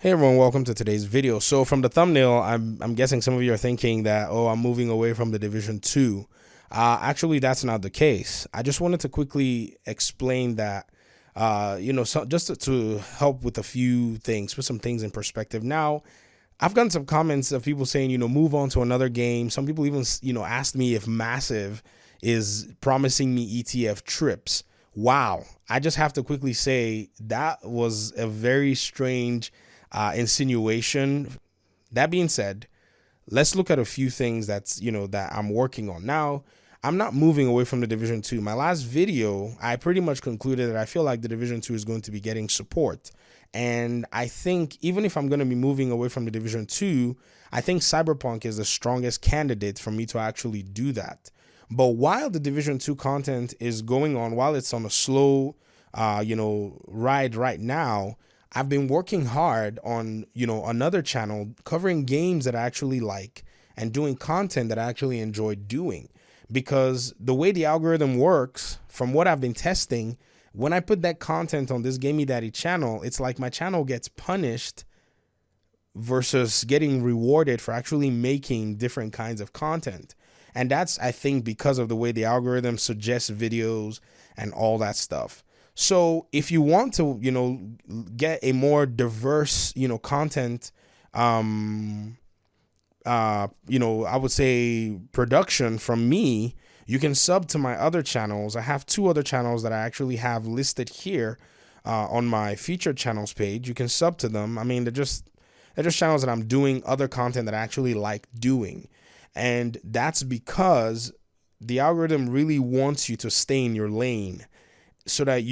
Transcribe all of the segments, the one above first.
Hey everyone, welcome to today's video. So from the thumbnail, I'm guessing some of you are thinking that, oh, I'm moving away from the Division 2. Actually, that's not the case. I just wanted to quickly explain that, so just to help with a few things, put some things in perspective. Now, I've gotten some comments of people saying, move on to another game. Some people even, asked me if Massive is promising me ETF trips. Wow. I just have to quickly say that was a very strange insinuation. That being said, let's look at a few things that I'm working on now. I'm not moving away from the Division 2. My last video, I pretty much concluded that I feel like the Division 2 is going to be getting support. And I think even if I'm going to be moving away from the Division 2, I think Cyberpunk is the strongest candidate for me to actually do that. But while the Division 2 content is going on, while it's on a slow, ride right now, I've been working hard on, another channel covering games that I actually like and doing content that I actually enjoy doing. Because the way the algorithm works, from what I've been testing, when I put that content on this Gamey Daddy channel, it's like my channel gets punished versus getting rewarded for actually making different kinds of content. And that's, I think, because of the way the algorithm suggests videos and all that stuff. So if you want to, get a more diverse, content, I would say production from me, you can sub to my other channels. I have two other channels that I actually have listed here on my featured channels page. You can sub to them. I mean, they're just channels that I'm doing other content that I actually like doing. And that's because the algorithm really wants you to stay in your lane so that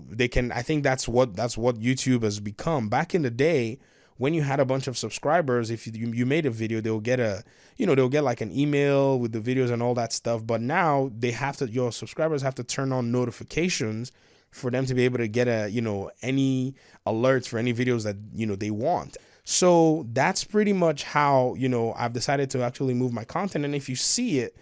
they can. I think that's what YouTube has become. Back in the day, when you had a bunch of subscribers, if you made a video, they'll get they'll get like an email with the videos and all that stuff. But now your subscribers have to turn on notifications for them to be able to get any alerts for any videos that they want. So that's pretty much how I've decided to actually move my content. And if you see it,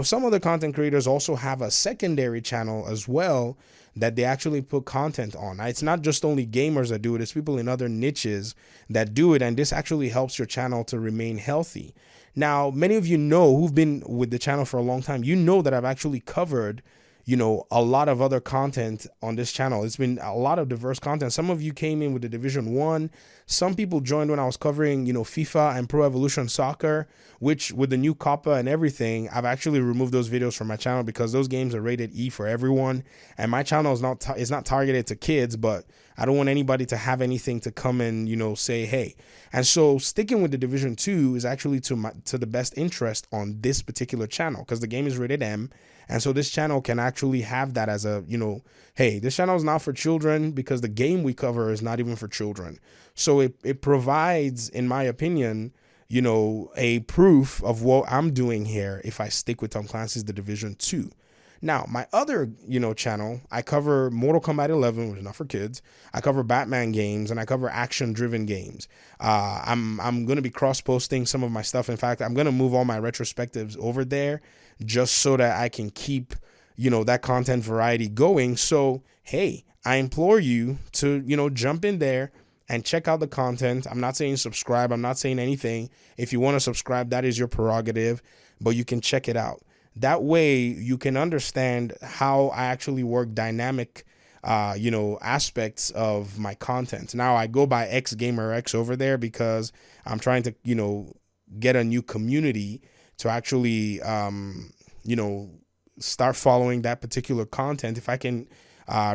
some other content creators also have a secondary channel as well that they actually put content on. It's not just only gamers that do it, it's people in other niches that do it. And this actually helps your channel to remain healthy. Now, many of you who've been with the channel for a long time, that I've actually covered a lot of other content on this channel. It's been a lot of diverse content. Some of you came in with the Division 1. Some people joined when I was covering, FIFA and Pro Evolution Soccer, which with the new COPPA and everything, I've actually removed those videos from my channel because those games are rated E for everyone. And my channel is not targeted to kids, but I don't want anybody to have anything to come and, say, hey. And so sticking with the Division 2 is actually to the best interest on this particular channel because the game is rated M. And so this channel can actually have that as a, hey, this channel is not for children because the game we cover is not even for children. So it provides, in my opinion, a proof of what I'm doing here if I stick with Tom Clancy's The Division 2. Now, my other, channel, I cover Mortal Kombat 11, which is not for kids. I cover Batman games and I cover action-driven games. I'm going to be cross-posting some of my stuff. In fact, I'm going to move all my retrospectives over there just so that I can keep, that content variety going. So, hey, I implore you to, jump in there and check out the content. I'm not saying subscribe. I'm not saying anything. If you want to subscribe, that is your prerogative, but you can check it out. That way you can understand how I actually work dynamic, aspects of my content. Now I go by XGamerX over there because I'm trying to, get a new community to actually, start following that particular content. If I can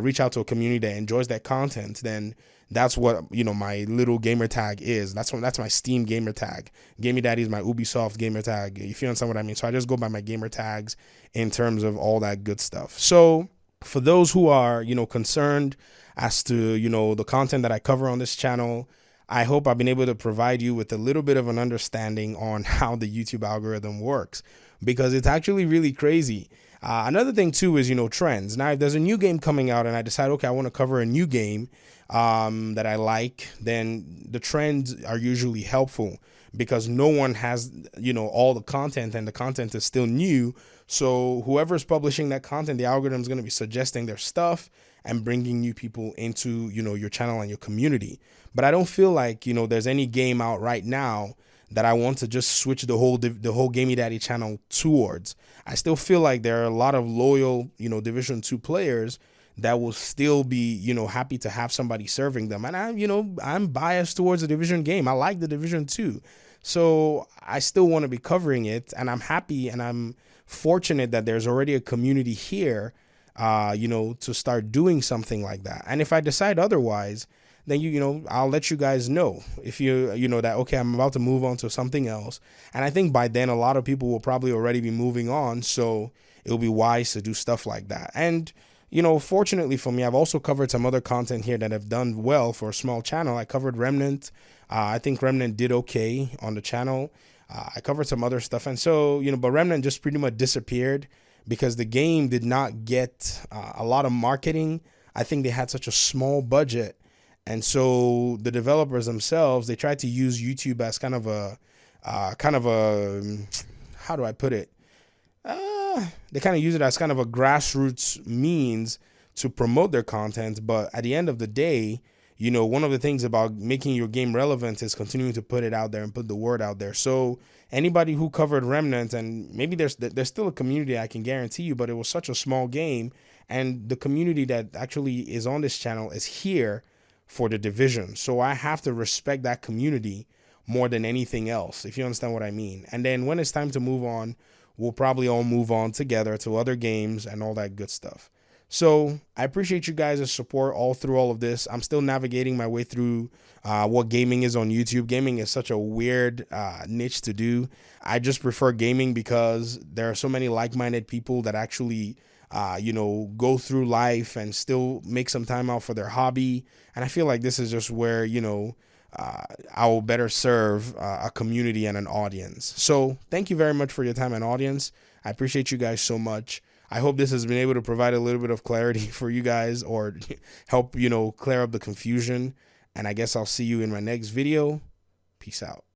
reach out to a community that enjoys that content, then that's what my little gamer tag is. That's my Steam gamer tag. Gamey Daddy is my Ubisoft gamer tag, if you understand what I mean. So I just go by my gamer tags in terms of all that good stuff. So for those who are concerned as to the content that I cover on this channel, I hope I've been able to provide you with a little bit of an understanding on how the YouTube algorithm works, because it's actually really crazy. Another thing too is, trends. Now, if there's a new game coming out and I decide, okay, I want to cover a new game, that I like, then the trends are usually helpful because no one has, all the content, and the content is still new. So whoever's publishing that content, the algorithm is going to be suggesting their stuff and bringing new people into, your channel and your community. But I don't feel like, there's any game out right now that I want to just switch the whole Gamey Daddy channel towards. I still feel like there are a lot of loyal, Division 2 players that will still be, happy to have somebody serving them. And I'm biased towards the Division game. I like the Division 2. So I still want to be covering it, and I'm happy and I'm fortunate that there's already a community here, to start doing something like that. And if I decide otherwise, then I'll let you guys know if that, okay, I'm about to move on to something else. And I think by then a lot of people will probably already be moving on, so it'll be wise to do stuff like that. And fortunately for me, I've also covered some other content here that have done well for a small channel. I covered Remnant. I think Remnant did okay on the channel. I covered some other stuff, and so but Remnant just pretty much disappeared because the game did not get a lot of marketing. I think they had such a small budget. And so the developers themselves, they tried to use YouTube as kind of a, how do I put it? They kind of use it as kind of a grassroots means to promote their content. But at the end of the day, one of the things about making your game relevant is continuing to put it out there and put the word out there. So anybody who covered Remnant, and maybe there's still a community, I can guarantee you, but it was such a small game. And the community that actually is on this channel is here for the Division. So I have to respect that community more than anything else, if you understand what I mean. And then when it's time to move on, we'll probably all move on together to other games and all that good stuff. So I appreciate you guys' support all through all of this. I'm still navigating my way through what gaming is on YouTube. Gaming is such a weird niche to do. I just prefer gaming because there are so many like-minded people that actually go through life and still make some time out for their hobby. And I feel like this is just where, I will better serve a community and an audience. So thank you very much for your time and audience. I appreciate you guys so much. I hope this has been able to provide a little bit of clarity for you guys, or help, clear up the confusion. And I guess I'll see you in my next video. Peace out.